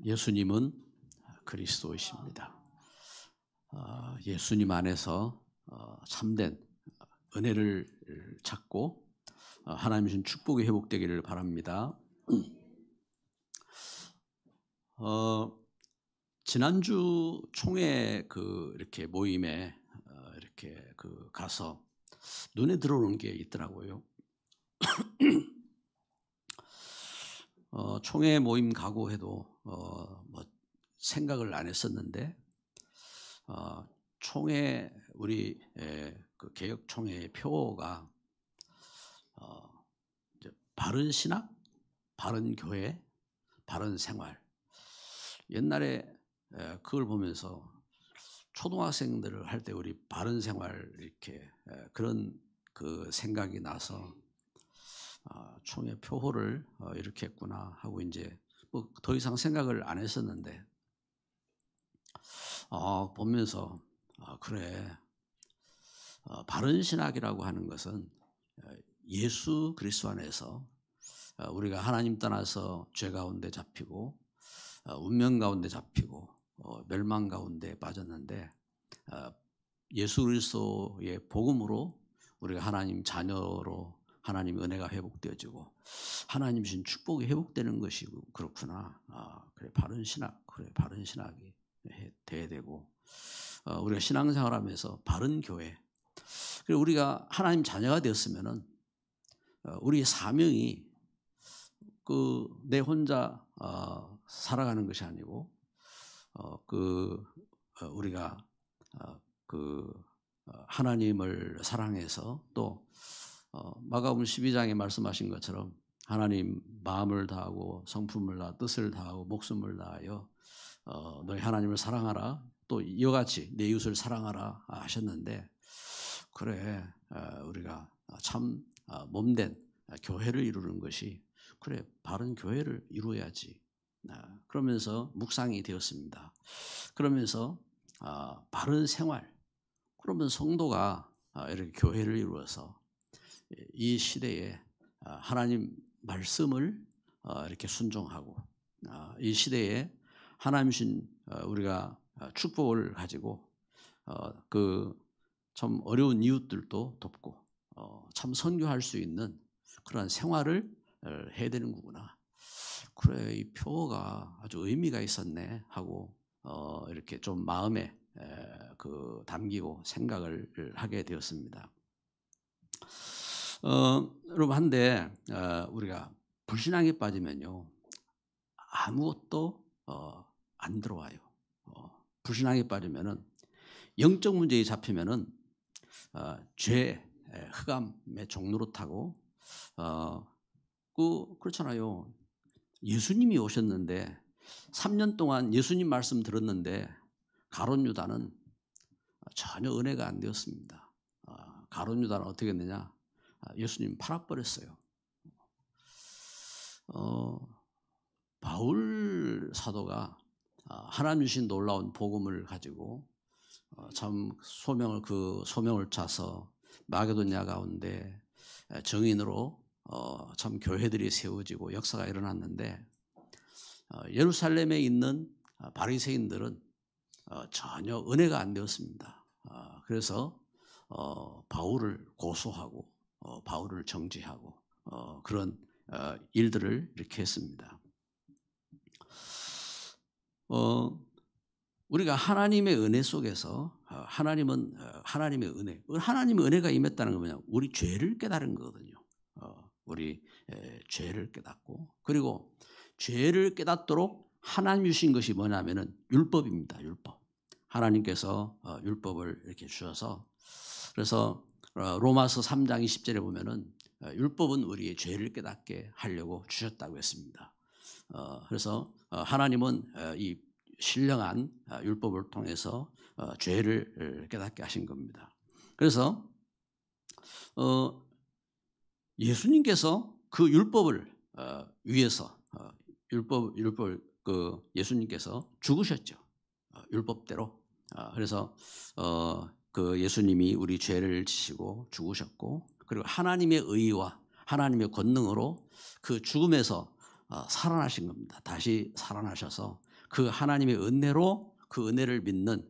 예수님은 그리스도이십니다. 예수님 안에서 참된 은혜를 찾고 하나님 주신 축복이 회복되기를 바랍니다. 지난주 총회 이렇게 모임에 이렇게 가서 눈에 들어오는 게 있더라고요. 총회 모임 가고 해도 뭐 생각을 안 했었는데 총회 우리 그 개혁 총회의 표어가 이제 바른 신학, 바른 교회, 바른 생활. 옛날에 그걸 보면서 초등학생들을 할 때 우리 바른 생활 이렇게 그런 그 생각이 나서 총회 표호를 이렇게 했구나 하고 이제 뭐 더 이상 생각을 안 했었는데 보면서 그래 바른 신학이라고 하는 것은 예수 그리스도 안에서 우리가 하나님 떠나서 죄 가운데 잡히고 운명 가운데 잡히고 멸망 가운데 빠졌는데 예수 그리스도의 복음으로 우리가 하나님 자녀로 하나님 은혜가 회복되어지고 하나님 주신 축복이 회복되는 것이고 그렇구나. 그래 바른 신학, 그래 바른 신학이 돼야 되고 우리가 신앙생활하면서 바른 교회. 그리고 우리가 하나님 자녀가 되었으면은 우리 사명이 내 혼자 살아가는 것이 아니고 우리가 하나님을 사랑해서 또 마가복음 12장에 말씀하신 것처럼 하나님 마음을 다하고 성품을 다하고 뜻을 다하고 목숨을 다하여 너희 하나님을 사랑하라 또 이와 같이 내 이웃을 사랑하라 하셨는데 그래 우리가 참 몸된 교회를 이루는 것이 그래 바른 교회를 이루어야지 그러면서 묵상이 되었습니다. 그러면서 바른 생활 그러면 성도가 이렇게 교회를 이루어서 이 시대에 하나님 말씀을 이렇게 순종하고 이 시대에 하나님 주신 우리가 축복을 가지고 참 어려운 이웃들도 돕고 참 선교할 수 있는 그런 생활을 해야 되는 거구나. 그래 이 표어가 아주 의미가 있었네 하고 이렇게 좀 마음에 담기고 생각을 하게 되었습니다. 여러분 한데 우리가 불신앙에 빠지면요 아무것도 안 들어와요. 불신앙에 빠지면은 영적 문제에 잡히면은 죄, 흑암의 종로로 타고 그렇잖아요. 예수님이 오셨는데 3년 동안 예수님 말씀 들었는데 가룟 유다는 전혀 은혜가 안 되었습니다. 가룟 유다는 어떻게 했느냐? 예수님 팔아버렸어요. 바울 사도가 하나님 주신 놀라운 복음을 가지고 참 소명을 차서 마게도냐 가운데 정인으로 참 교회들이 세워지고 역사가 일어났는데 예루살렘에 있는 바리새인들은 전혀 은혜가 안 되었습니다. 그래서 바울을 고소하고 바울을 정죄하고 그런 일들을 이렇게 했습니다. 우리가 하나님의 은혜 속에서 하나님의 은혜가 임했다는 건 뭐냐? 우리 죄를 깨달은 거거든요. 우리 죄를 깨닫고 그리고 죄를 깨닫도록 하나님 주신 것이 뭐냐면은 율법입니다. 율법. 하나님께서 율법을 이렇게 주셔서 그래서 로마서 3장 20절에 보면은 율법은 우리의 죄를 깨닫게 하려고 주셨다고 했습니다. 그래서 하나님은 이 신령한 율법을 통해서 죄를 깨닫게 하신 겁니다. 그래서 예수님께서 그 율법을 위해서 예수님께서 죽으셨죠. 율법대로. 그래서 그 예수님이 우리 죄를 지시고 죽으셨고 그리고 하나님의 의와 하나님의 권능으로 그 죽음에서 살아나신 겁니다. 다시 살아나셔서 그 하나님의 은혜로 그 은혜를 믿는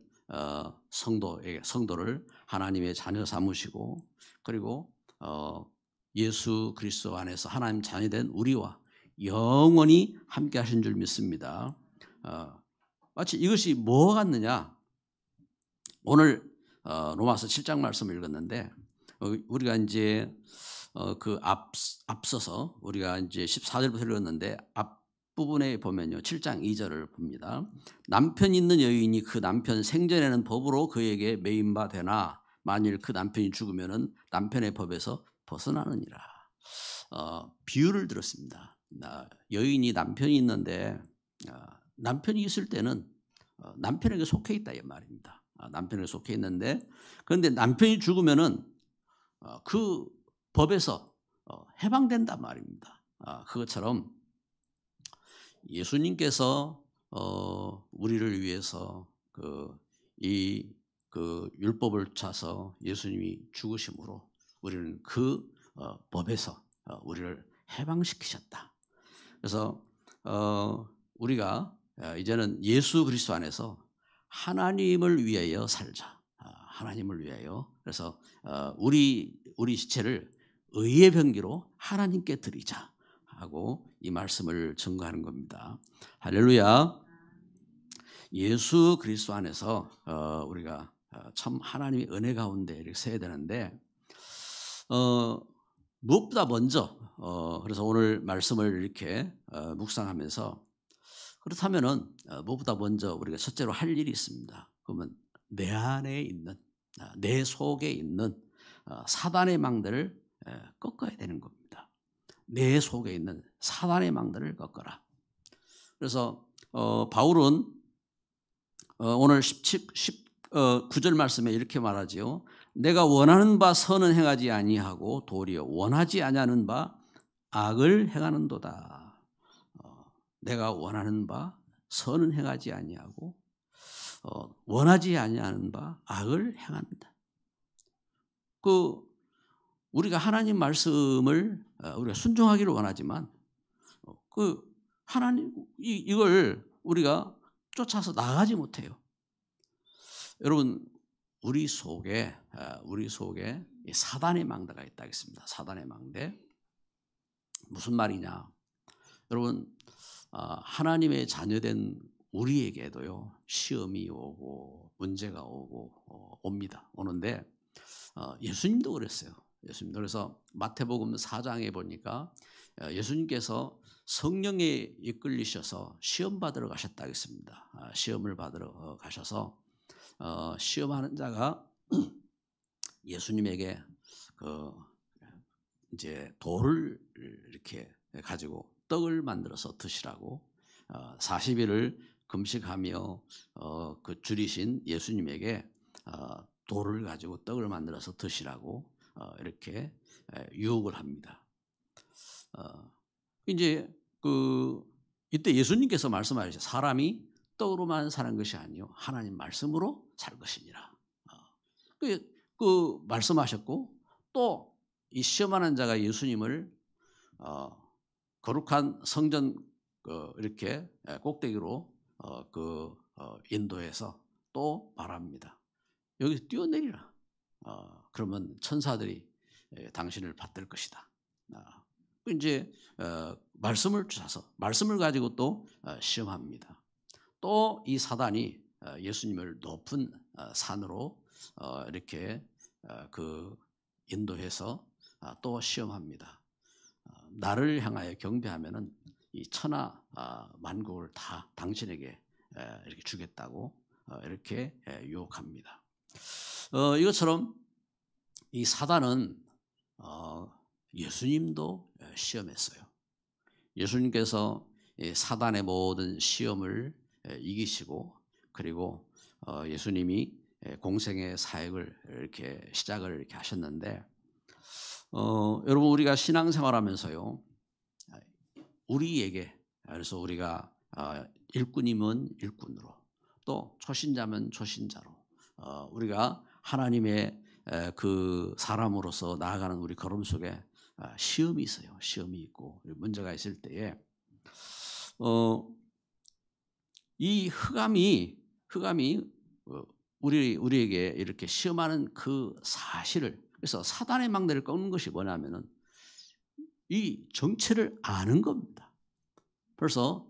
성도를 하나님의 자녀 삼으시고 그리고 예수 그리스도 안에서 하나님 자녀된 우리와 영원히 함께 하신 줄 믿습니다. 마치 이것이 뭐가 같느냐? 오늘 로마서 7장 말씀을 읽었는데 우리가 이제 그 앞서서 우리가 이제 14절부터 읽었는데 앞부분에 보면요. 7장 2절을 봅니다. 남편 있는 여인이 그 남편 생전에는 법으로 그에게 매인 바 되나 만일 그 남편이 죽으면은 남편의 법에서 벗어나느니라. 비유를 들었습니다. 여인이 남편이 있는데 남편이 있을 때는 남편에게 속해 있다 이 말입니다. 남편에게 속해 있는데 그런데 남편이 죽으면은 그 법에서 해방된단 말입니다. 그것처럼 예수님께서 우리를 위해서 이 율법을 차서 예수님이 죽으심으로 우리는 그 법에서 우리를 해방시키셨다. 그래서 우리가 이제는 예수 그리스도 안에서 하나님을 위하여 살자. 하나님을 위하여. 그래서 우리 지체를 의의 병기로 하나님께 드리자 하고 이 말씀을 증거하는 겁니다. 할렐루야. 예수 그리스도 안에서 우리가 참 하나님의 은혜 가운데 이렇게 서야 되는데 무엇보다 먼저 그래서 오늘 말씀을 이렇게 묵상하면서 그렇다면은 무엇보다 먼저 우리가 첫째로 할 일이 있습니다. 그러면 내 안에 있는 내 속에 있는 사단의 망대를 꺾어야 되는 겁니다. 내 속에 있는 사단의 망대를 꺾어라. 그래서 바울은 오늘 19절 말씀에 이렇게 말하지요. 내가 원하는 바 선은 행하지 아니하고 도리어 원하지 아니하는 바 악을 행하는도다. 내가 원하는 바 선은 행하지 아니하고 원하지 아니하는 바 악을 행한다. 우리가 하나님 말씀을 우리가 순종하기를 원하지만 하나님 이걸 우리가 쫓아서 나가지 못해요. 여러분 우리 속에 사단의 망대가 있다 했습니다. 사단의 망대. 무슨 말이냐? 여러분 하나님의 자녀된 우리에게도요 시험이 오고 문제가 오고 옵니다. 오는데 예수님도 그랬어요. 예수님도 그래서 마태복음 4장에 보니까 예수님께서 성령에 이끌리셔서 시험 받으러 가셨다 했습니다. 시험을 받으러 가셔서 시험하는 자가 예수님에게 이제 돌을 이렇게 가지고 떡을 만들어서 드시라고 40일을 금식하며 줄이신 예수님에게 돌을 가지고 떡을 만들어서 드시라고 이렇게 유혹을 합니다. 이제 이때 예수님께서 말씀하셨죠. 사람이 떡으로만 사는 것이 아니요 하나님 말씀으로 살 것이니라. 말씀하셨고 또 이 시험하는 자가 예수님을 거룩한 성전 이렇게 꼭대기로 인도해서 또 말합니다. 여기서 뛰어내리라. 그러면 천사들이 당신을 받들 것이다. 이제 말씀을 주셔서 말씀을 가지고 또 시험합니다. 또 이 사단이 예수님을 높은 산으로 이렇게 인도해서 또 시험합니다. 나를 향하여 경배하면은 이 천하 만국을 다 당신에게 이렇게 주겠다고 이렇게 유혹합니다. 이것처럼 이 사단은 예수님도 시험했어요. 예수님께서 사단의 모든 시험을 이기시고 그리고 예수님이 공생의 사역을 이렇게 시작을 이렇게 하셨는데 여러분 우리가 신앙생활하면서요 우리에게 그래서 우리가 일꾼이면 일꾼으로 또 초신자면 초신자로 우리가 하나님의 그 사람으로서 나아가는 우리 걸음 속에 시험이 있어요. 시험이 있고 문제가 있을 때에 이 흑암이 우리에게 이렇게 시험하는 그 사실을, 그래서 사단의 망대를 꺾는 것이 뭐냐면은 이 정체를 아는 겁니다. 그래서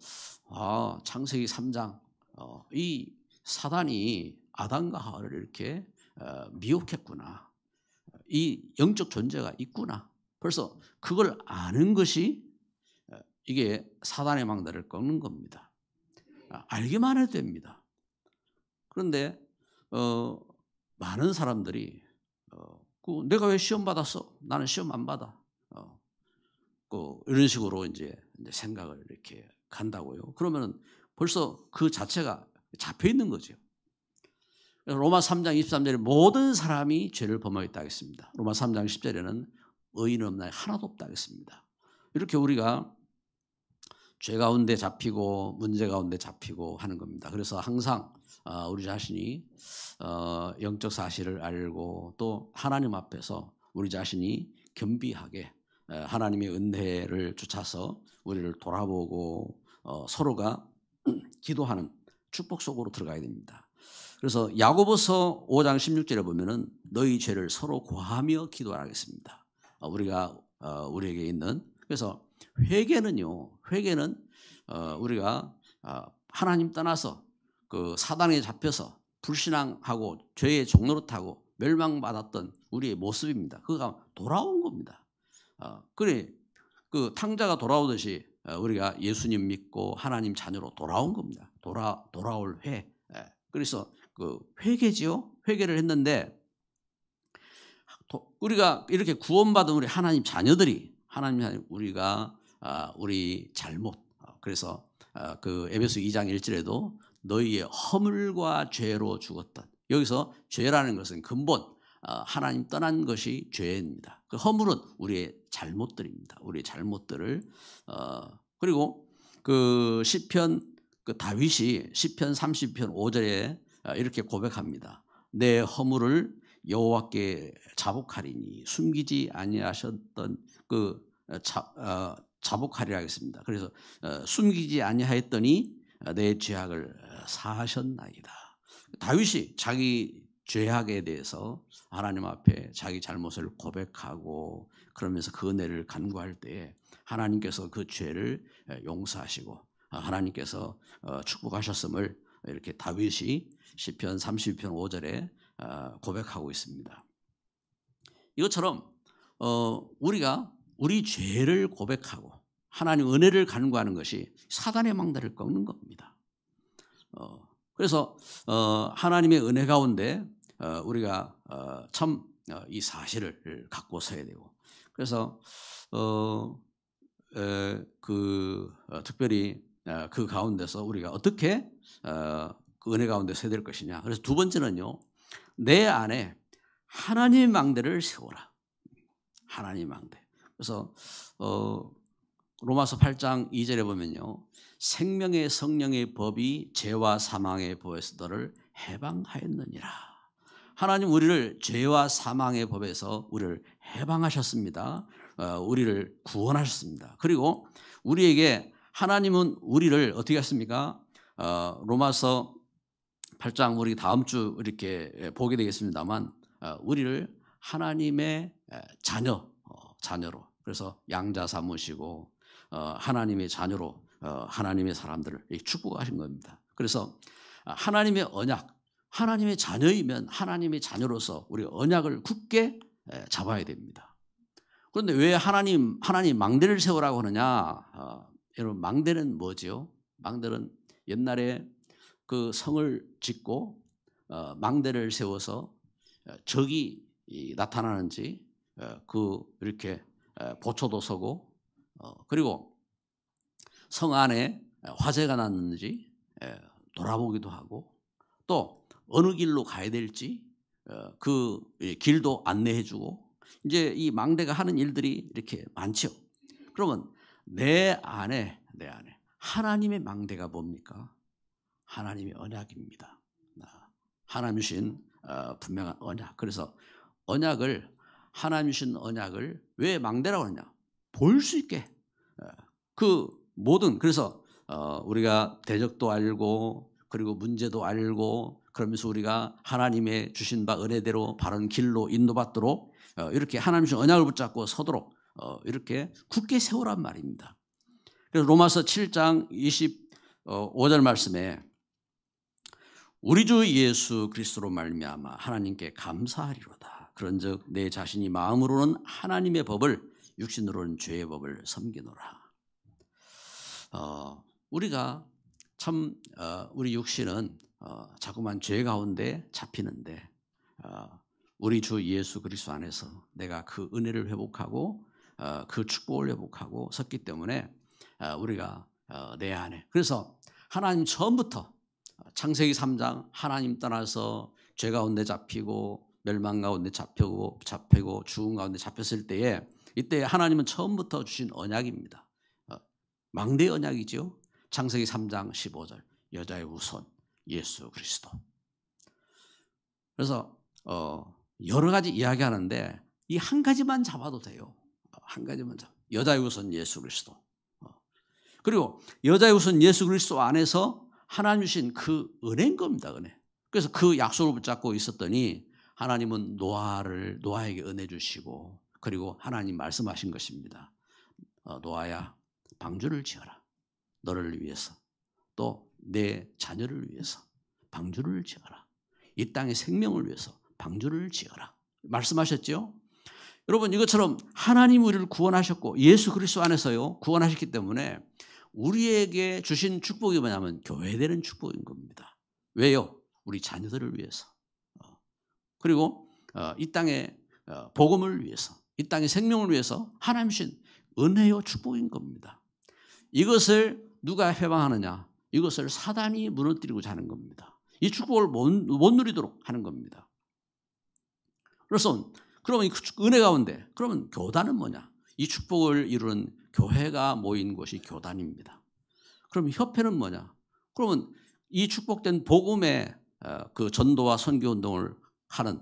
창세기 3장 이 사단이 아담과 하와를 이렇게 미혹했구나. 이 영적 존재가 있구나. 그래서 그걸 아는 것이 이게 사단의 망대를 꺾는 겁니다. 알기만 해도 됩니다. 그런데 많은 사람들이 내가 왜 시험 받았어? 나는 시험 안 받아. 이런 식으로 이제 생각을 이렇게 간다고요. 그러면은 벌써 그 자체가 잡혀 있는 거죠. 로마 3장 23절에 모든 사람이 죄를 범하였다 하겠습니다. 로마 3장 10절에는 의인은 없나니 하나도 없다 하겠습니다. 이렇게 우리가 죄 가운데 잡히고 문제 가운데 잡히고 하는 겁니다. 그래서 항상 우리 자신이 영적 사실을 알고 또 하나님 앞에서 우리 자신이 겸비하게 하나님의 은혜를 쫓아서 우리를 돌아보고 서로가 기도하는 축복 속으로 들어가야 됩니다. 그래서 야고보서 5장 16절에 보면은 너희 죄를 서로 고하며 기도하겠습니다. 우리에게 있는, 그래서 회개는 우리가 하나님 떠나서 그 사단에 잡혀서 불신앙하고 죄의 종노릇 하고 멸망받았던 우리의 모습입니다. 그가 돌아온 겁니다. 그래 그 탕자가 돌아오듯이 우리가 예수님 믿고 하나님 자녀로 돌아온 겁니다. 돌아올 회. 그래서 그 회개지요. 회개를 했는데 우리가 이렇게 구원받은 우리 하나님 자녀들이 우리가 우리 잘못, 그래서 그 에베소 2장 1절에도 너희의 허물과 죄로 죽었던, 여기서 죄라는 것은 근본 하나님 떠난 것이 죄입니다. 그 허물은 우리의 잘못들입니다. 우리의 잘못들을 그리고 그 시편 그 다윗이 시편 30편 5절에 이렇게 고백합니다. 내 허물을 여호와께 자복하리니 숨기지 아니하셨던 자복하리라 하겠습니다. 그래서 숨기지 아니하였더니 내 죄악을 사하셨나이다. 다윗이 자기 죄악에 대해서 하나님 앞에 자기 잘못을 고백하고 그러면서 그 은혜를 간구할 때에 하나님께서 그 죄를 용서하시고 하나님께서 축복하셨음을 이렇게 다윗이 시편 30편 5절에 고백하고 있습니다. 이것처럼 우리가 우리 죄를 고백하고 하나님 은혜를 간구하는 것이 사단의 망대를 꺾는 겁니다. 그래서 하나님의 은혜 가운데 우리가 참 이 사실을 갖고 서야 되고, 그래서 특별히 그 가운데서 우리가 어떻게 그 은혜 가운데 서야 될 것이냐. 그래서 두 번째는요, 내 안에 하나님의 망대를 세워라. 하나님의 망대. 그래서 로마서 8장 2절에 보면요, 생명의 성령의 법이 죄와 사망의 법에서 너를 해방하였느니라. 하나님 우리를 죄와 사망의 법에서 우리를 해방하셨습니다. 우리를 구원하셨습니다. 그리고 우리에게 하나님은 우리를 어떻게 했습니까? 로마서 8장 우리 다음 주 이렇게 보게 되겠습니다만 우리를 하나님의 자녀로, 그래서 양자 삼으시고 하나님의 자녀로 하나님의 사람들을 축복하신 겁니다. 그래서 하나님의 언약, 하나님의 자녀이면 하나님의 자녀로서 우리 언약을 굳게 잡아야 됩니다. 그런데 왜 하나님 망대를 세우라고 하느냐? 여러분, 망대는 뭐죠? 망대는 옛날에 그 성을 짓고 망대를 세워서 적이 나타나는지 이렇게 보초도 서고 그리고 성 안에 화재가 났는지 돌아보기도 하고 또 어느 길로 가야 될지 그 길도 안내해주고, 이제 이 망대가 하는 일들이 이렇게 많죠. 그러면 내 안에 하나님의 망대가 뭡니까? 하나님의 언약입니다. 하나님 주신 분명한 언약. 그래서 하나님 주신 언약을 왜 망대라고 하냐? 볼 수 있게 그 모든, 그래서 우리가 대적도 알고 그리고 문제도 알고 그러면서 우리가 하나님의 주신 바 은혜대로 바른 길로 인도받도록 이렇게 하나님 주신 언약을 붙잡고 서도록 이렇게 굳게 세우란 말입니다. 그래서 로마서 7장 25절 말씀에 우리 주 예수 그리스도로 말미암아 하나님께 감사하리로다. 그런즉 내 자신이 마음으로는 하나님의 법을 육신으로는 죄의 법을 섬기노라. 우리가 참 우리 육신은 자꾸만 죄 가운데 잡히는데 우리 주 예수 그리스도 안에서 내가 그 은혜를 회복하고 그 축복을 회복하고 섰기 때문에 우리가 내 안에 그래서 하나님 처음부터 창세기 3장 하나님 떠나서 죄 가운데 잡히고 멸망 가운데 잡히고 죽음 가운데 잡혔을 때에 이때 하나님은 처음부터 주신 언약입니다. 망대 언약이죠. 창세기 3장 15절 여자의 후손 예수 그리스도. 그래서 여러 가지 이야기하는데 이 한 가지만 잡아도 돼요. 한 가지만 잡아. 여자의 후손 예수 그리스도. 그리고 여자의 후손 예수 그리스도 안에서 하나님 주신 그 은혜인 겁니다. 은혜. 그래서 그 약속을 붙잡고 있었더니 하나님은 노아에게 은혜 주시고 그리고 하나님 말씀하신 것입니다. 노아야 방주를 지어라. 너를 위해서 또 내 자녀를 위해서 방주를 지어라. 이 땅의 생명을 위해서 방주를 지어라. 말씀하셨죠? 여러분 이것처럼 하나님 우리를 구원하셨고 예수 그리스도 안에서요 구원하셨기 때문에 우리에게 주신 축복이 뭐냐면 교회되는 축복인 겁니다. 왜요? 우리 자녀들을 위해서 그리고 이 땅의 복음을 위해서 이 땅의 생명을 위해서 하나님 주신 은혜요 축복인 겁니다. 이것을 누가 해방하느냐? 이것을 사단이 무너뜨리고자 하는 겁니다. 이 축복을 못 누리도록 하는 겁니다. 그래서 그러면 이 은혜 가운데 그러면 교단은 뭐냐? 이 축복을 이루는 교회가 모인 곳이 교단입니다. 그럼 협회는 뭐냐? 그러면 이 축복된 복음의 그 전도와 선교 운동을 하는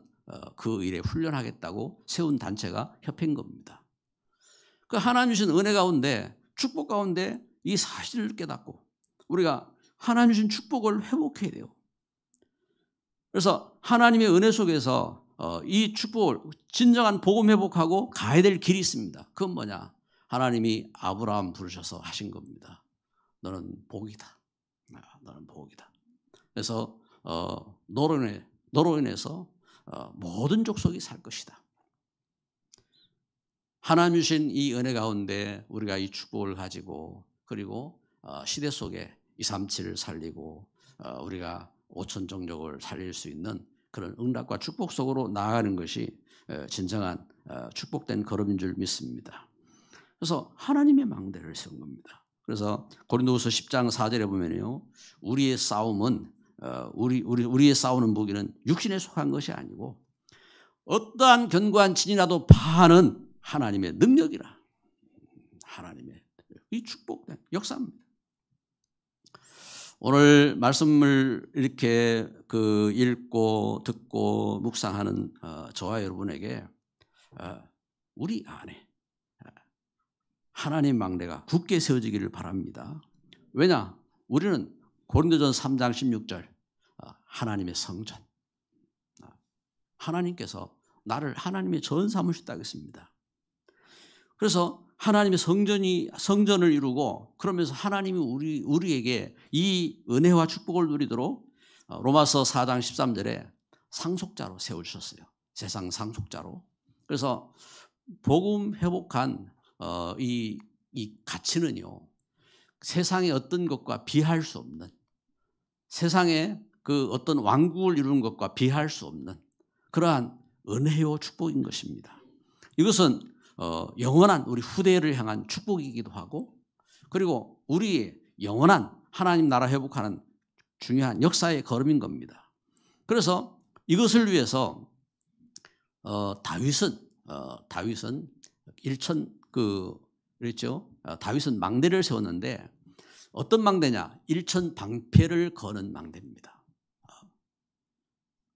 그 일에 훈련하겠다고 세운 단체가 협회인 겁니다. 그 하나님 주신 은혜 가운데 축복 가운데 이 사실을 깨닫고 우리가 하나님 주신 축복을 회복해야 돼요. 그래서 하나님의 은혜 속에서 이 축복을 진정한 복음 회복하고 가야 될 길이 있습니다. 그건 뭐냐? 하나님이 아브라함 부르셔서 하신 겁니다. 너는 복이다. 너는 복이다. 그래서 너로 인해서 모든 족속이 살 것이다. 하나님 주신 이 은혜 가운데 우리가 이 축복을 가지고 그리고 시대 속에 237을 살리고 우리가 5천 종족을 살릴 수 있는 그런 응답과 축복 속으로 나아가는 것이 진정한 축복된 걸음인 줄 믿습니다. 그래서 하나님의 망대를 세운 겁니다. 그래서 고린도후서 10장 4절에 보면요, 우리의 싸움은 우리의 싸우는 무기는 육신에 속한 것이 아니고 어떠한 견고한 진이라도 파하는 하나님의 능력이라. 하나님의 이 축복된 역사입니다. 오늘 말씀을 이렇게 읽고 듣고 묵상하는 저와 여러분에게 우리 안에 하나님 망대가 굳게 세워지기를 바랍니다. 왜냐? 우리는 고린도전서 3장 16절 하나님의 성전, 하나님께서 나를 하나님의 전 삼으셨다고 했습니다. 그래서 하나님의 성전을 이루고 그러면서 하나님이 우리에게 이 은혜와 축복을 누리도록 로마서 4장 13절에 상속자로 세워주셨어요. 세상 상속자로. 그래서 복음 회복한 이 가치는요, 세상의 어떤 것과 비할 수 없는, 세상의 그 어떤 왕국을 이루는 것과 비할 수 없는 그러한 은혜요 축복인 것입니다. 이것은 영원한 우리 후대를 향한 축복이기도 하고 그리고 우리 영원한 하나님 나라 회복하는 중요한 역사의 걸음인 겁니다. 그래서 이것을 위해서 다윗은 그랬죠. 다윗은 망대를 세웠는데 어떤 망대냐? 일천 방패를 거는 망대입니다.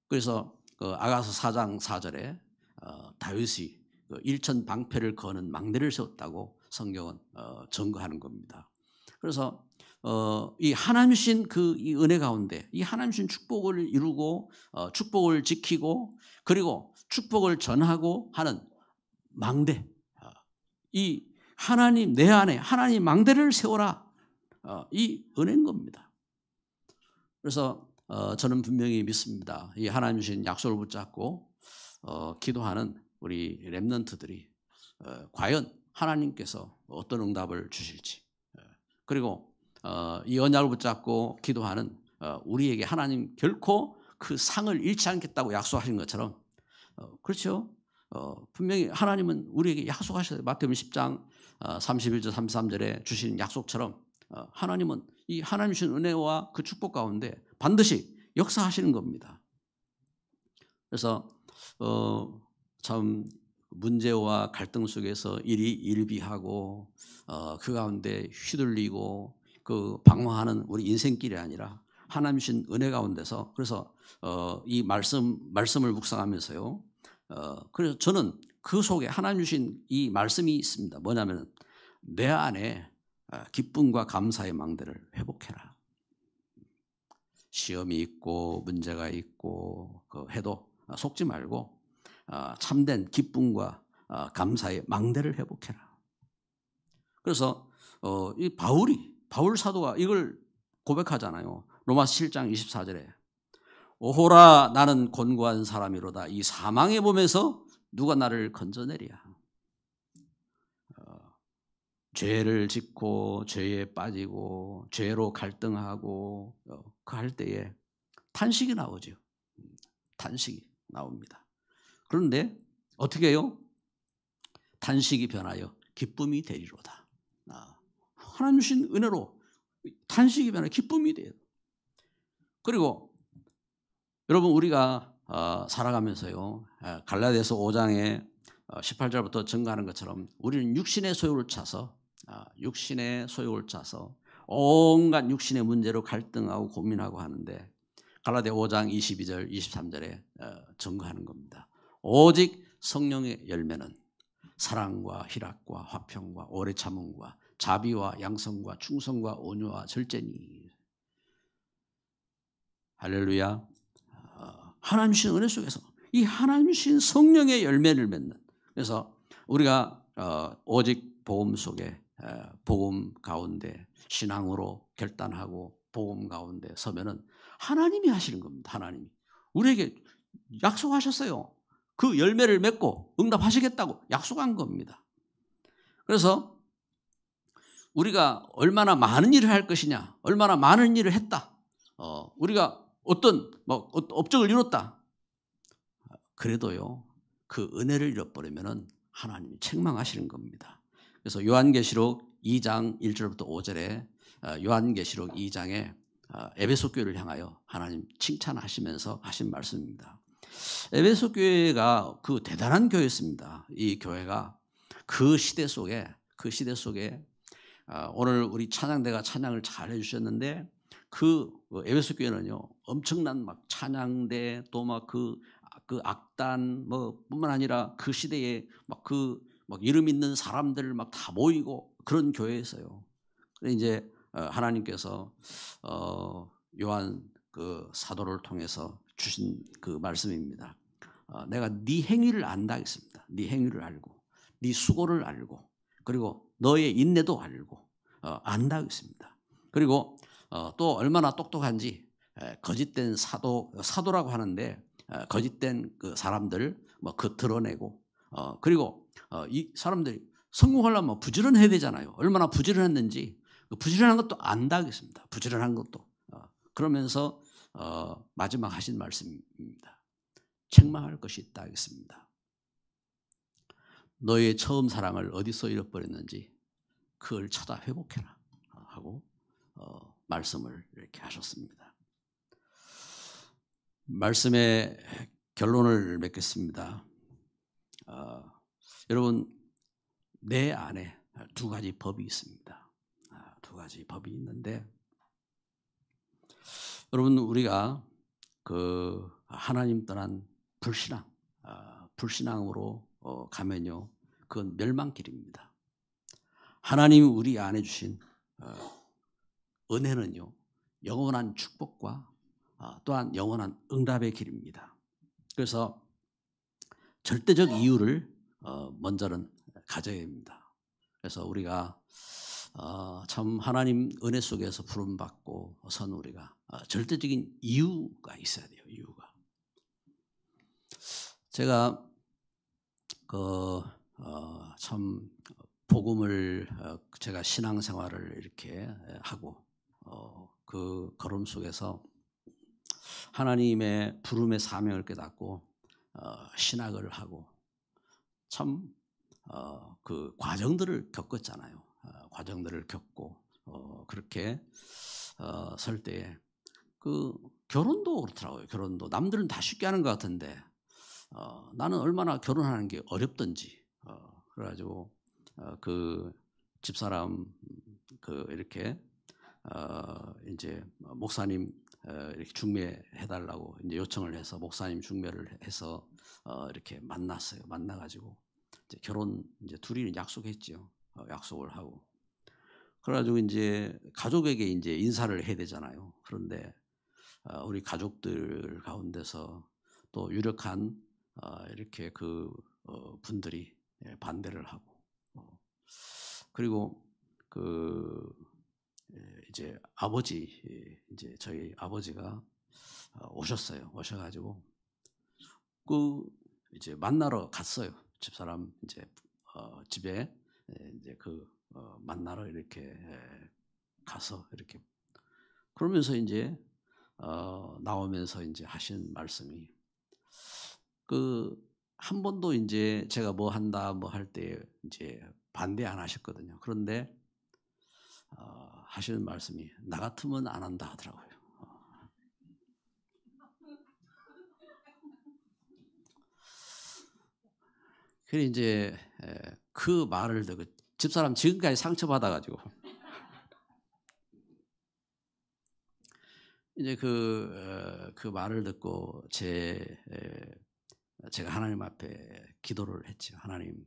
그래서 아가서 4장 4절에 다윗이 일천 방패를 거는 망대를 세웠다고 성경은 증거하는 겁니다. 그래서 이 하나님 주신 이 은혜 가운데 이 하나님 주신 축복을 이루고 축복을 지키고 그리고 축복을 전하고 하는 망대, 이 하나님 내 안에 하나님 망대를 세워라, 이 은혜인 겁니다. 그래서 저는 분명히 믿습니다. 이 하나님 주신 약속을 붙잡고 기도하는 우리 렘넌트들이 과연 하나님께서 어떤 응답을 주실지, 그리고 이 언약을 붙잡고 기도하는 우리에게 하나님 결코 그 상을 잃지 않겠다고 약속하신 것처럼, 그렇죠? 분명히 하나님은 우리에게 약속하셨어요. 마태복음 10장 31절 33절에 주신 약속처럼 하나님은 이 하나님 주신 은혜와 그 축복 가운데 반드시 역사하시는 겁니다. 그래서 참 문제와 갈등 속에서 일이 일비하고 그 가운데 휘둘리고 그 방황하는 우리 인생길이 아니라 하나님 주신 은혜 가운데서, 그래서 이 말씀을 묵상하면서요. 그래서 저는 그 속에 하나님 주신 이 말씀이 있습니다. 뭐냐면 내 안에 기쁨과 감사의 망대를 회복해라. 시험이 있고 문제가 있고 해도 속지 말고 참된 기쁨과 감사의 망대를 회복해라. 그래서 이 바울 사도가 이걸 고백하잖아요. 로마서 7장 24절에 오호라 나는 곤고한 사람이로다. 이 사망의 몸에서 누가 나를 건져내랴. 죄를 짓고 죄에 빠지고 죄로 갈등하고 그 할 때에 탄식이 나오죠. 탄식이 나옵니다. 그런데 어떻게 해요? 탄식이 변하여 기쁨이 되리로다. 하나님 주신 은혜로 탄식이 변하여 기쁨이 돼요. 그리고 여러분 우리가 살아가면서요, 갈라디아서 5장에 18절부터 증거하는 것처럼 우리는 육신의 소욕을 차서 온갖 육신의 문제로 갈등하고 고민하고 하는데 갈라디아 5장 22절 23절에 증거하는 겁니다. 오직 성령의 열매는 사랑과 희락과 화평과 오래 참음과 자비와 양성과 충성과 온유와 절제니. 할렐루야. 하나님 주신 은혜 속에서 이 하나님 주신 성령의 열매를 맺는, 그래서 우리가 오직 복음 속에 복음 가운데 신앙으로 결단하고 복음 가운데 서면은 하나님이 하시는 겁니다. 하나님이 우리에게 약속하셨어요. 그 열매를 맺고 응답하시겠다고 약속한 겁니다. 그래서 우리가 얼마나 많은 일을 할 것이냐, 얼마나 많은 일을 했다, 우리가 어떤 업적을 이뤘다, 그래도요 그 은혜를 잃어버리면은 하나님이 책망하시는 겁니다. 그래서 요한계시록 2장 1절부터 5절에 요한계시록 2장에 에베소 교회를 향하여 하나님 칭찬하시면서 하신 말씀입니다. 에베소 교회가 그 대단한 교회였습니다. 이 교회가 그 시대 속에 오늘 우리 찬양대가 찬양을 잘 해주셨는데 그 에베소 교회는요 엄청난 막 찬양대 또 막 그 악단 뿐만 아니라 그 시대에 막 이름 있는 사람들 막 다 모이고 그런 교회였어요. 그래서 이제 하나님께서 요한 그 사도를 통해서 주신 그 말씀입니다. 내가 네 행위를 안다 했습니다. 네 행위를 알고 네 수고를 알고 그리고 너의 인내도 알고 안다 했습니다. 그리고 또 얼마나 똑똑한지 거짓된 사도라고 하는데 거짓된 그 사람들 그 드러내고 그리고 이 사람들이 성공하려면 부지런해야 되잖아요. 얼마나 부지런했는지 부지런한 것도 안다 하겠습니다. 부지런한 것도 그러면서 마지막 하신 말씀입니다. 책망할 것이 있다 하겠습니다. 너의 처음 사랑을 어디서 잃어버렸는지 그걸 찾아 회복해라 하고 말씀을 이렇게 하셨습니다. 말씀의 결론을 맺겠습니다. 여러분 내 안에 두 가지 법이 있습니다. 두 가지 법이 있는데 여러분 우리가 그 하나님 떠난 불신앙으로 가면요 그건 멸망길입니다. 하나님이 우리 안에 주신 은혜는요 영원한 축복과 또한 영원한 응답의 길입니다. 그래서 절대적 이유를 먼저는 가져야 합니다. 그래서 우리가 참 하나님 은혜 속에서 부름받고 선 우리가 절대적인 이유가 있어야 돼요. 이유가. 제가 참 복음을 제가 신앙생활을 이렇게 하고 그 걸음 속에서 하나님의 부름의 사명을 깨닫고 신학을 하고 참 그 과정들을 겪었잖아요. 과정들을 겪고 그렇게 설 때에 그 결혼도 그렇더라고요. 결혼도 남들은 다 쉽게 하는 것 같은데 나는 얼마나 결혼하는 게 어렵던지 그래가지고 그 집사람 그 이렇게 이제 목사님 이렇게 중매해달라고 이제 요청을 해서 목사님 중매를 해서 이렇게 만났어요. 만나가지고 이제 결혼 이제 둘이 약속했지요. 약속을 하고 그래가지고 이제 가족에게 이제 인사를 해야 되잖아요. 그런데 우리 가족들 가운데서 또 유력한 이렇게 그 분들이 반대를 하고 그리고 그 이제 아버지 이제 저희 아버지가 오셨어요. 오셔가지고 그 이제 만나러 갔어요. 집사람 이제 집에 이제 그 만나러 이렇게 가서 이렇게 그러면서 이제 나오면서 이제 하신 말씀이 그 한 번도 이제 제가 뭐 한다 뭐 할 때 이제 반대 안 하셨거든요. 그런데 하시는 말씀이 나 같으면 안 한다 하더라고요. 그래 이제 그 말을 듣고 집사람 지금까지 상처받아가지고 이제 그 말을 듣고 제가 하나님 앞에 기도를 했죠. 하나님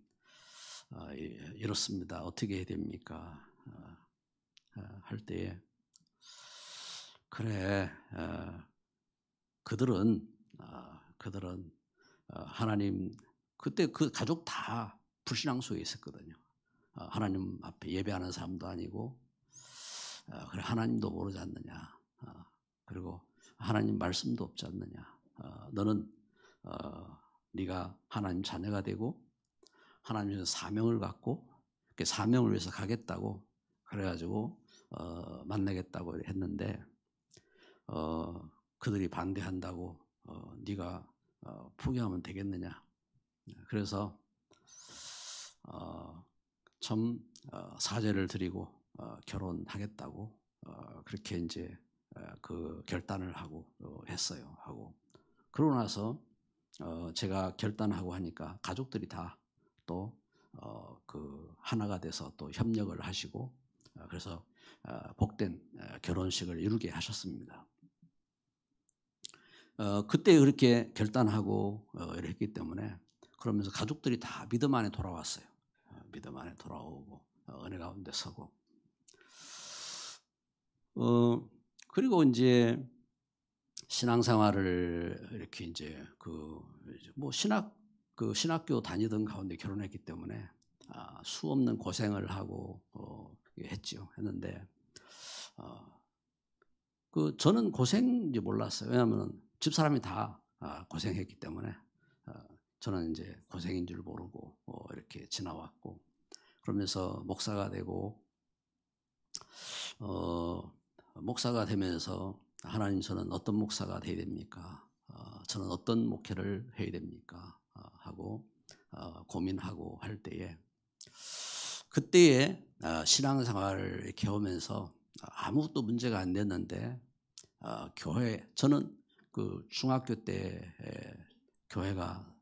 이렇습니다. 어떻게 해야 됩니까? 할 때에 그래 그들은 하나님 그때 그 가족 다 불신앙 속에 있었거든요. 하나님 앞에 예배하는 사람도 아니고 그래 하나님도 모르지 않느냐. 그리고 하나님 말씀도 없지 않느냐. 너는 네가 하나님 자녀가 되고 하나님의 사명을 갖고 그 사명을 위해서 가겠다고 그래가지고 만나겠다고 했는데 그들이 반대한다고 네가 포기하면 되겠느냐. 그래서 참 사죄를 드리고 결혼하겠다고 그렇게 이제 그 결단을 하고 했어요. 하고 그러고 나서 제가 결단하고 하니까 가족들이 다 또 그 하나가 돼서 또 협력을 하시고 그래서 복된 결혼식을 이루게 하셨습니다. 그때 그렇게 결단하고 이랬기 때문에 그러면서 가족들이 다 믿음 안에 돌아왔어요. 믿음 안에 돌아오고 은혜 가운데 서고 그리고 이제 신앙생활을 이렇게 이제 뭐 신학교 다니던 가운데 결혼했기 때문에 수 없는 고생을 하고 했죠. 했는데 저는 고생인지 몰랐어요. 왜냐하면 집사람이 다 고생했기 때문에 저는 이제 고생인 줄 모르고 이렇게 지나왔고 그러면서 목사가 되고 목사가 되면서 하나님 저는 어떤 목사가 되어야 됩니까? 저는 어떤 목회를 해야 됩니까? 하고 고민하고 할 때에 그때에 신앙생활을 이렇게 오면서 아무것도 문제가 안 됐는데 저는 그 중학교 때 교회가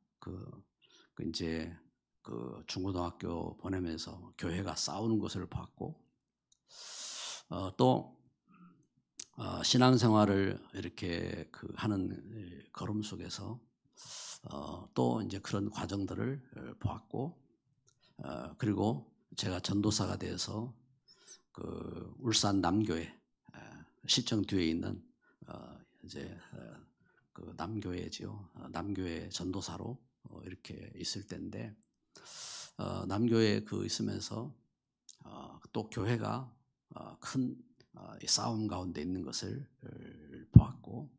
이제 그 중고등학교 보내면서 교회가 싸우는 것을 봤고 또 신앙생활을 이렇게 하는 걸음 속에서 또 이제 그런 과정들을 보았고 그리고 제가 전도사가 돼서 그 울산 남교회 시청 뒤에 있는 이제 그 남교회지요. 남교회 전도사로 이렇게 있을 때인데 남교회 그 있으면서 또 교회가 큰 싸움 가운데 있는 것을 보았고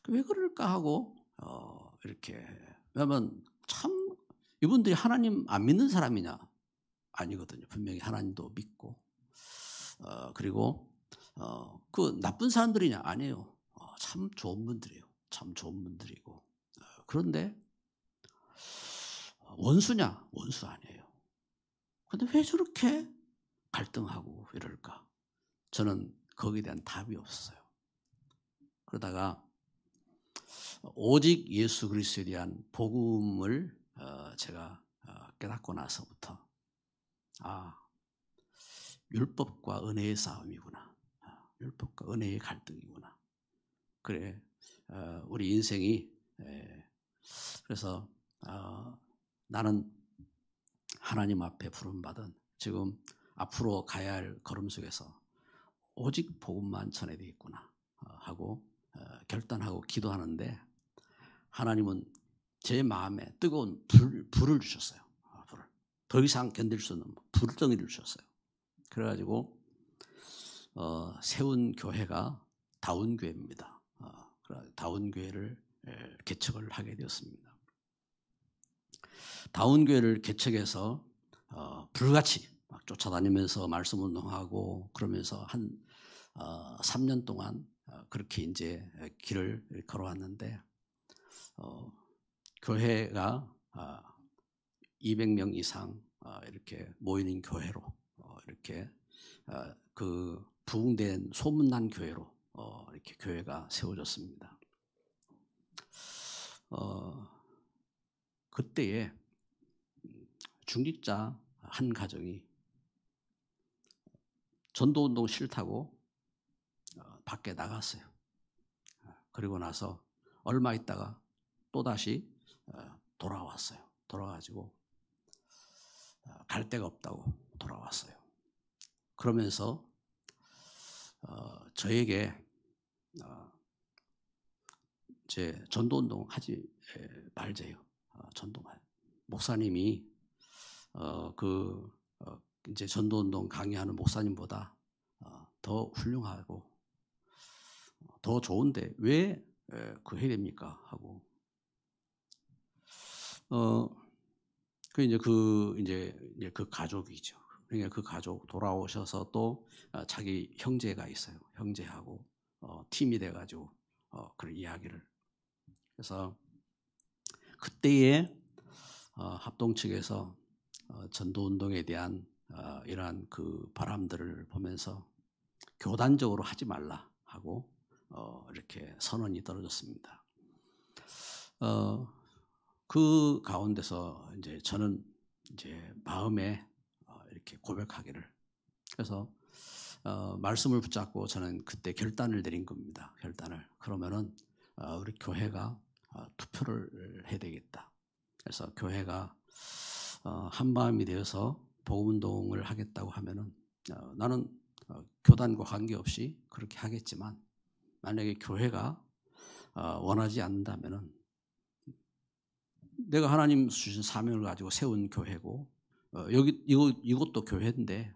왜 그럴까 하고 이렇게 왜냐하면 참 이분들이 하나님 안 믿는 사람이냐 아니거든요. 분명히 하나님도 믿고 그리고 그 나쁜 사람들이냐 아니에요. 참 좋은 분들이에요. 참 좋은 분들이고 그런데 원수냐 원수 아니에요. 그런데 왜 저렇게 갈등하고 이럴까? 저는 거기에 대한 답이 없어요. 그러다가 오직 예수 그리스도에 대한 복음을 제가 깨닫고 나서부터 율법과 은혜의 싸움이구나. 율법과 은혜의 갈등이구나. 그래 우리 인생이 그래서 나는 하나님 앞에 부름받은 지금 앞으로 가야 할 걸음 속에서 오직 복음만 전해되겠구나 하고 결단하고 기도하는데 하나님은 제 마음에 뜨거운 불을 주셨어요. 불을. 더 이상 견딜 수 없는 불덩이를 주셨어요. 그래가지고 세운 교회가 다운교회입니다. 다운교회를 개척을 하게 되었습니다. 다운교회를 개척해서 불같이 막 쫓아다니면서 말씀 운동하고 그러면서 한 3년 동안 그렇게 이제 길을 걸어왔는데 교회가 200명 이상 이렇게 모이는 교회로 이렇게 그 부흥된 소문난 교회로 이렇게 교회가 세워졌습니다. 그때에 중직자 한 가정이 전도운동 싫다고 밖에 나갔어요. 그리고 나서 얼마 있다가 또다시 돌아왔어요. 돌아가지고 갈 데가 없다고 돌아왔어요. 그러면서 저에게 이제 전도운동 하지 말자요. 전도만. 목사님이 이제 전도운동 강의하는 목사님보다 더 훌륭하고 더 좋은데 왜 그 해야 됩니까? 하고 이제 그 가족이죠. 그러니까 그 가족 돌아오셔서 또 자기 형제가 있어요. 형제하고 팀이 돼가지고 그런 이야기를 그래서 그때에 합동 측에서 전도운동에 대한 이러한 그 바람들을 보면서 교단적으로 하지 말라 하고 이렇게 선언이 떨어졌습니다. 그 가운데서 이제 저는 이제 마음에 이렇게 고백하기를 그래서 말씀을 붙잡고 저는 그때 결단을 내린 겁니다. 결단을 그러면은 우리 교회가 투표를 해야 되겠다. 그래서 교회가 한 마음이 되어서 복음운동을 하겠다고 하면은 나는 교단과 관계없이 그렇게 하겠지만 만약에 교회가 원하지 않는다면은 내가 하나님 주신 사명을 가지고 세운 교회고 이것도 교회인데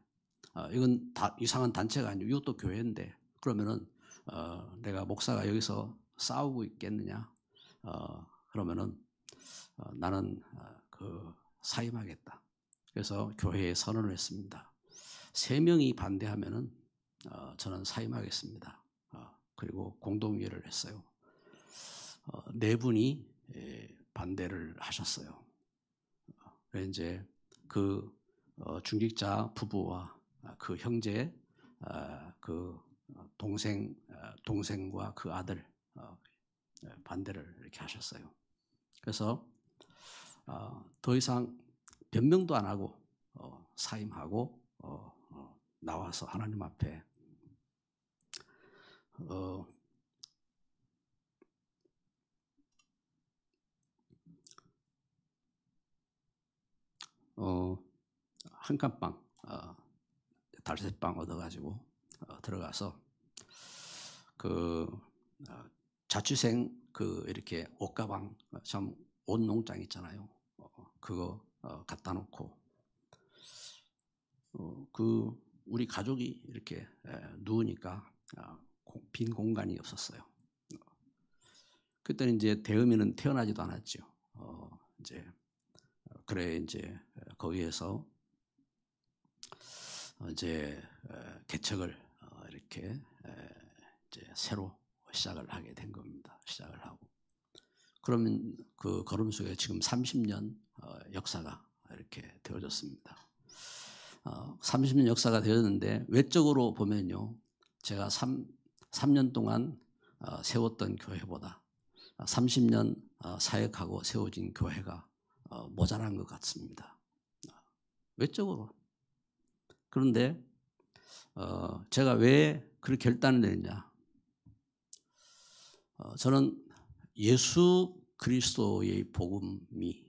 이건 다 이상한 단체가 아니고 이것도 교회인데 그러면은 내가 목사가 여기서 싸우고 있겠느냐? 그러면은 나는 사임하겠다. 그래서 교회에 선언을 했습니다. 3명이 반대하면은 저는 사임하겠습니다. 그리고 공동의회를 했어요. 4분이 반대를 하셨어요. 그래서 이제 그 중직자 부부와 그 형제, 그 동생과 그 아들 반대를 이렇게 하셨어요. 그래서 더 이상 변명도 안 하고 사임하고 나와서 하나님 앞에 한 칸방 달새방 얻어가지고 들어가서 그 자취생 이렇게 옷가방 참 옷 농장 있잖아요. 그거 갖다 놓고 우리 가족이 이렇게 누우니까 빈 공간이 없었어요. 그때는 이제 대음이는 태어나지도 않았죠. 이제 그래 이제 거기에서 이제 개척을 이렇게 이제 새로 시작을 하게 된 겁니다. 시작을 하고 그러면 그 걸음 속에 지금 30년 역사가 이렇게 되어졌습니다. 30년 역사가 되었는데 외적으로 보면요, 제가 3년 동안 세웠던 교회보다 30년 사역하고 세워진 교회가 모자란 것 같습니다. 외적으로. 그런데 제가 왜 그렇게 결단을 내느냐? 저는 예수 그리스도의 복음이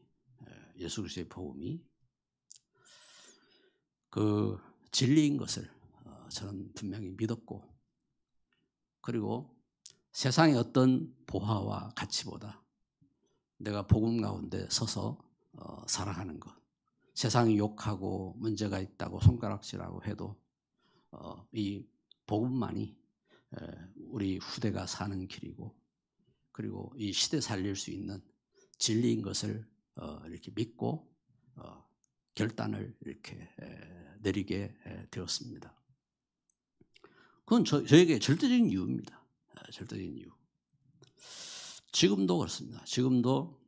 그 진리인 것을 저는 분명히 믿었고, 그리고 세상의 어떤 보화와 가치보다 내가 복음 가운데 서서 살아가는 것, 세상이 욕하고 문제가 있다고 손가락질하고 해도 이 복음만이 우리 후대가 사는 길이고, 그리고 이 시대 살릴 수 있는 진리인 것을 이렇게 믿고 결단을 이렇게 내리게 되었습니다. 그건 저에게 절대적인 이유입니다. 절대적인 이유. 지금도 그렇습니다. 지금도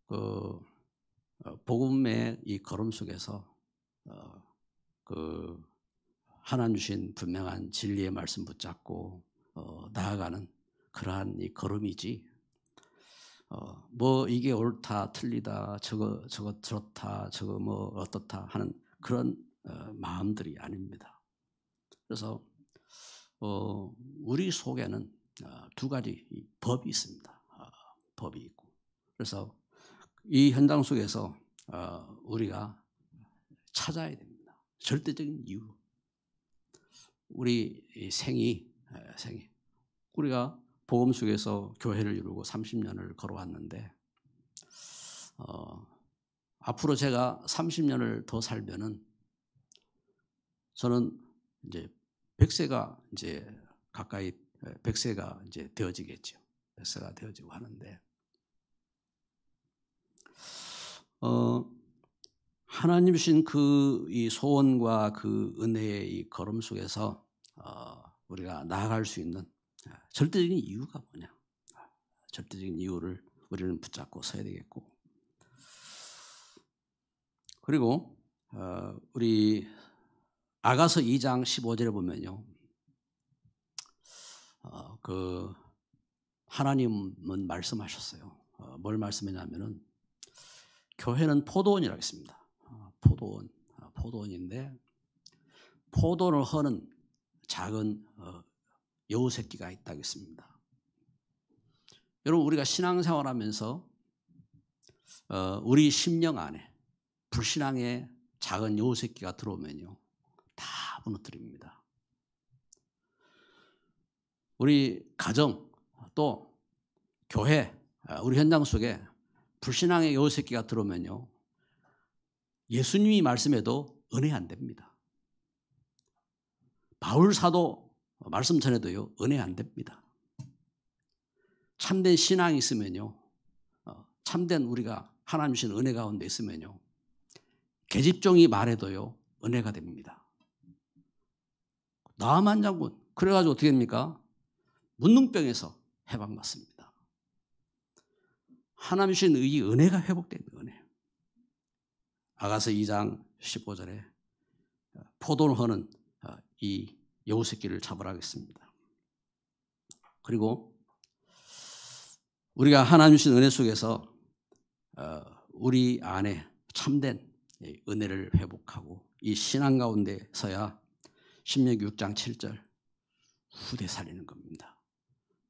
그 복음의 이 걸음 속에서 그 하나님 주신 분명한 진리의 말씀 붙잡고 나아가는 그러한 이 걸음이지, 뭐 이게 옳다 틀리다 저거 좋다 저거 뭐 어떻다 하는 그런 마음들이 아닙니다. 그래서 우리 속에는 두 가지 법이 있습니다. 법이 있고, 그래서 이 현장 속에서 우리가 찾아야 됩니다. 절대적인 이유. 우리 생이 우리가 복음 속에서 교회를 이루고 30년을 걸어왔는데 앞으로 제가 30년을 더 살면은 저는 이제 100세가 이제 가까이 100세가 이제 되어지겠죠. 100세가 되어지고 하는데 하나님 주신 그 이 소원과 그 은혜의 이 걸음 속에서 우리가 나아갈 수 있는 절대적인 이유가 뭐냐? 절대적인 이유를 우리는 붙잡고 서야 되겠고, 그리고 우리 아가서 2장 15절에 보면요, 그 하나님은 말씀하셨어요. 뭘 말씀했냐면은 교회는 포도원이라고 했습니다. 포도원인데 포도를 허는 작은 여우 새끼가 있다고 했습니다. 여러분, 우리가 신앙생활하면서 우리 심령 안에 불신앙의 작은 여우 새끼가 들어오면요, 다 무너뜨립니다. 우리 가정 또 교회 우리 현장 속에 불신앙의 여우 새끼가 들어오면요, 예수님이 말씀해도 은혜 안 됩니다. 바울 사도 말씀 전에도요, 은혜 안 됩니다. 참된 신앙이 있으면요, 참된 우리가 하나님 주신 은혜 가운데 있으면요, 계집종이 말해도요 은혜가 됩니다. 나아만 장군 그래가지고 어떻게 됩니까? 문둥병에서 해방받습니다. 하나님 주신 이 은혜가 회복됩니다. 은혜. 아가서 2장 15절에 포도를 허는 이 여우 새끼를 잡으라 하겠습니다. 그리고 우리가 하나님 주신 은혜 속에서 우리 안에 참된 은혜를 회복하고 이 신앙 가운데 서야 신명기 6장 7절 후대 살리는 겁니다.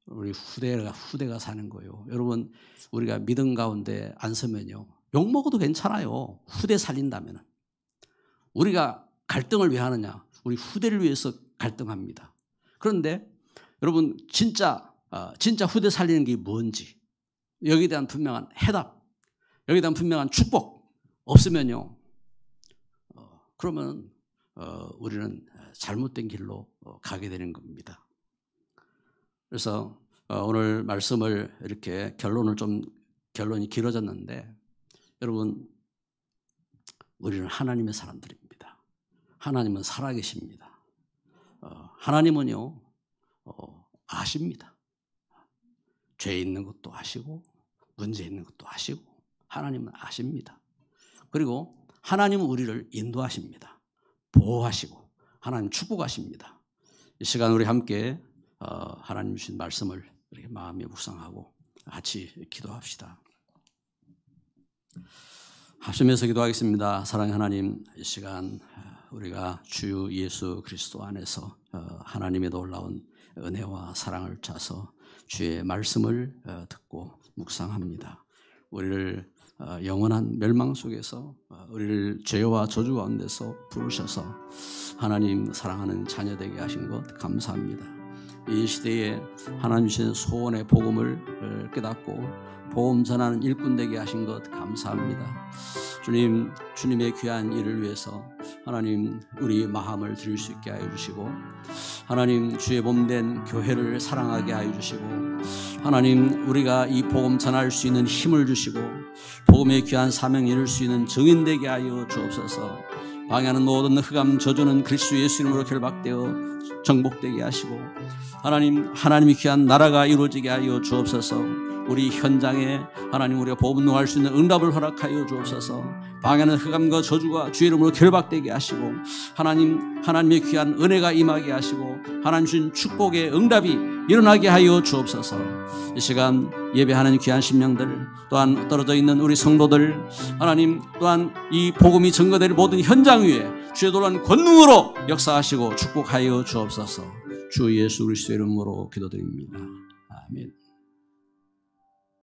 우리 후대가 사는 거예요. 여러분, 우리가 믿음 가운데 안 서면요, 욕 먹어도 괜찮아요. 후대 살린다면. 우리가 갈등을 왜 하느냐? 우리 후대를 위해서 갈등합니다. 그런데 여러분 진짜 후대 살리는 게 뭔지 여기에 대한 분명한 해답, 여기에 대한 분명한 축복 없으면요, 그러면 우리는 잘못된 길로 가게 되는 겁니다. 그래서 오늘 말씀을 이렇게 결론이 길어졌는데, 여러분 우리는 하나님의 사람들입니다. 하나님은 살아계십니다. 하나님은요 아십니다. 죄 있는 것도 아시고 문제 있는 것도 아시고 하나님은 아십니다. 그리고 하나님은 우리를 인도하십니다. 보호하시고 하나님 축복하십니다. 이 시간 우리 함께 하나님 주신 말씀을 이렇게 마음에 묵상하고 같이 기도합시다. 합심해서 기도하겠습니다. 사랑의 하나님, 이 시간 우리가 주 예수 그리스도 안에서 하나님의 놀라운 은혜와 사랑을 짜서 주의 말씀을 듣고 묵상합니다. 우리를 영원한 멸망 속에서 우리를 죄와 저주 가운데서 부르셔서 하나님 사랑하는 자녀 되게 하신 것 감사합니다. 이 시대에 하나님 주신 소원의 복음을 깨닫고 복음 전하는 일꾼 되게 하신 것 감사합니다. 주님, 주님의 귀한 일을 위해서 하나님 우리 마음을 드릴 수 있게 하여 주시고, 하나님 주의 몸된 교회를 사랑하게 하여 주시고, 하나님 우리가 이 복음 전할 수 있는 힘을 주시고 복음의 귀한 사명 이룰 수 있는 증인 되게 하여 주옵소서. 방해하는 모든 흑암 저주는 그리스도 예수 이름으로 결박되어 정복되게 하시고, 하나님이 귀한 나라가 이루어지게 하여 주옵소서. 우리 현장에 하나님 우리가 복음 노할 수 있는 응답을 허락하여 주옵소서. 방해하는 흑암과 저주가 주의 이름으로 결박되게 하시고, 하나님의 귀한 은혜가 임하게 하시고 하나님 주신 축복의 응답이 일어나게 하여 주옵소서. 이 시간 예배하는 귀한 심령들, 또한 떨어져 있는 우리 성도들, 하나님 또한 이 복음이 증거될 모든 현장 위에 주의 놀라운 권능으로 역사하시고 축복하여 주옵소서. 주 예수 그리스도 이름으로 기도드립니다. 아멘.